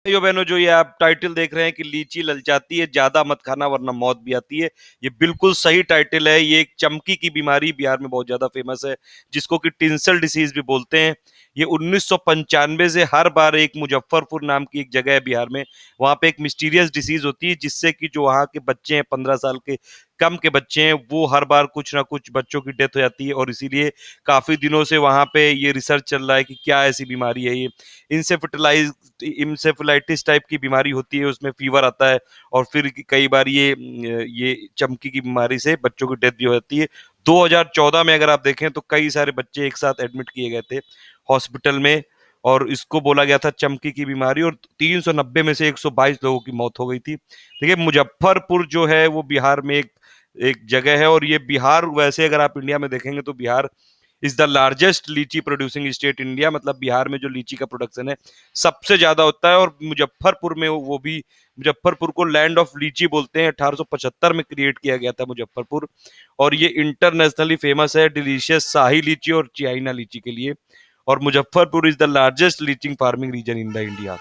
भाइयों बहनों, जो ये आप टाइटल देख रहे हैं कि लीची ललचाती है, ज्यादा मत खाना वरना मौत भी आती है, ये बिल्कुल सही टाइटल है। ये एक चमकी की बीमारी बिहार में बहुत ज्यादा फेमस है, जिसको कि टिंसल डिसीज भी बोलते हैं। ये 1995 से हर बार एक मुजफ्फरपुर नाम की एक जगह है बिहार में, वहां पे एक मिस्टीरियस डिसीज होती है, जिससे कि जो वहाँ के बच्चे हैं, 15 साल के कम के बच्चे हैं, वो हर बार कुछ ना कुछ बच्चों की डेथ हो जाती है। और इसीलिए काफी दिनों से वहां पे ये रिसर्च चल रहा है कि क्या ऐसी बीमारी है ये। इंसेफेलाइज इंसेफेलाइटिस टाइप की बीमारी होती है, उसमें फीवर आता है, और फिर कई बार ये चमकी की बीमारी से बच्चों की डेथ भी हो जाती है। 2014 में अगर आप देखें तो कई सारे बच्चे एक साथ एडमिट किए गए थे हॉस्पिटल में, और इसको बोला गया था चमकी की बीमारी, और 390 में से 122 लोगों की मौत हो गई थी। देखिए, मुजफ्फरपुर जो है वो बिहार में एक एक जगह है, और ये बिहार, वैसे अगर आप इंडिया में देखेंगे तो बिहार इज द लार्जेस्ट लीची प्रोड्यूसिंग स्टेट इंडिया। मतलब बिहार में जो लीची का प्रोडक्शन है सबसे ज्यादा होता है। और मुजफ्फरपुर में वो भी, मुजफ्फरपुर को लैंड ऑफ लीची बोलते हैं। 1875 में क्रिएट किया गया था मुजफ्फरपुर, और ये इंटरनेशनली फेमस है डिलीशियस शाही लीची और चाइना लीची के लिए। और Muzaffarpur is the largest leeching farming region in the India.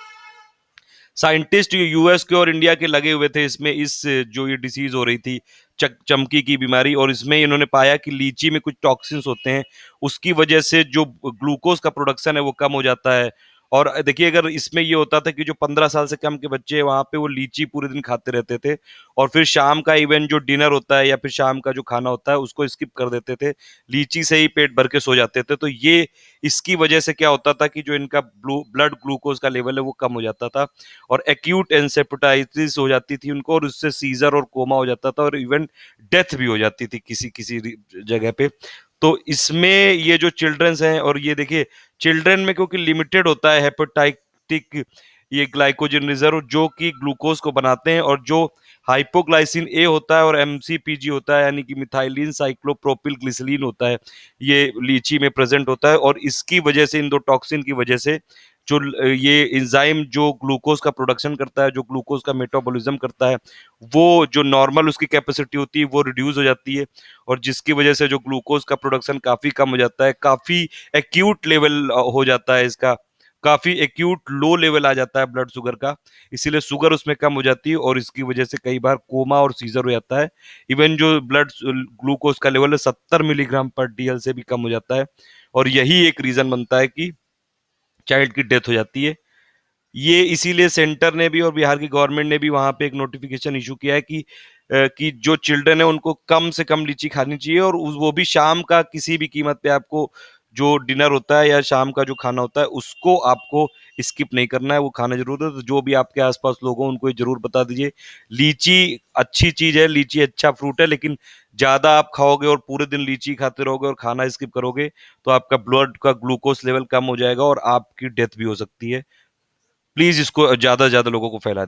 Scientist US के और इंडिया के लगे हुए थे इसमें, इस जो ये डिसीज हो रही थी चमकी की बीमारी, और इसमें इन्होंने पाया कि लीची में कुछ टॉक्सिन्स होते हैं, उसकी वजह से जो ग्लूकोज का प्रोडक्शन है वो कम हो जाता है। और देखिए, अगर इसमें ये होता था कि जो 15 साल से कम के बच्चे हैं वहां पे वो लीची पूरे दिन खाते रहते थे, और फिर शाम का इवन जो डिनर होता है या फिर शाम का जो खाना होता है उसको स्किप कर देते थे, लीची से ही पेट भर के सो जाते थे, तो ये इसकी वजह से क्या होता था कि जो इनका ब्लड ग्लूकोज का लेवल है वो कम हो जाता था, और एक्यूट एंसेफेलाइटिस हो जाती थी उनको, और उससे सीजर और कोमा हो जाता था, और इवन डेथ भी हो जाती थी किसी किसी जगह पे। तो इसमें ये जो चिल्ड्रंस हैं, और ये देखिए चिल्ड्रन में क्योंकि लिमिटेड होता है हेपेटाइटिक ये ग्लाइकोजन रिजर्व जो कि ग्लूकोज को बनाते हैं, और जो हाइपोग्लाइसिन ए होता है और एमसीपीजी होता है, यानी कि मिथाइलिन साइक्लोप्रोपिल ग्लिसरीन होता है, ये लीची में प्रेजेंट होता है। और इसकी वजह से, इन दो टॉक्सिन की वजह से, जो ये एंजाइम जो ग्लूकोज का प्रोडक्शन करता है, जो ग्लूकोज का मेटाबॉलिज्म करता है, वो जो नॉर्मल उसकी कैपेसिटी होती है वो रिड्यूस हो जाती है, और जिसकी वजह से जो ग्लूकोज का प्रोडक्शन काफी कम हो जाता है, काफी एक्यूट लेवल हो जाता है इसका, काफी एक्यूट लो लेवल आ जाता है ब्लड शुगर का। इसीलिए शुगर उसमें कम हो जाती है, और इसकी वजह से कई बार कोमा और सीजर हो जाता है। इवन जो ब्लड ग्लूकोज का लेवल है 70 मिलीग्राम पर डीएल से भी कम हो जाता है, और यही एक रीजन बनता है कि चाइल्ड की डेथ हो जाती है। ये इसीलिए सेंटर ने भी और बिहार की गवर्नमेंट ने भी वहां पे एक नोटिफिकेशन इशू किया है कि जो चिल्ड्रन है उनको कम से कम लीची खानी चाहिए, और वो भी शाम का किसी भी कीमत पे। आपको जो डिनर होता है या शाम का जो खाना होता है उसको आपको स्किप नहीं करना है, वो खाना जरूर है। तो जो भी आपके आसपास लोग हों उनको ये जरूर बता दीजिए, लीची अच्छी चीज है, लीची अच्छा फ्रूट है, लेकिन ज्यादा आप खाओगे और पूरे दिन लीची खाते रहोगे और खाना स्किप करोगे तो आपका ब्लड का ग्लूकोज लेवल कम हो जाएगा और आपकी डेथ भी हो सकती है। प्लीज इसको ज्यादा से ज्यादा लोगों को फैला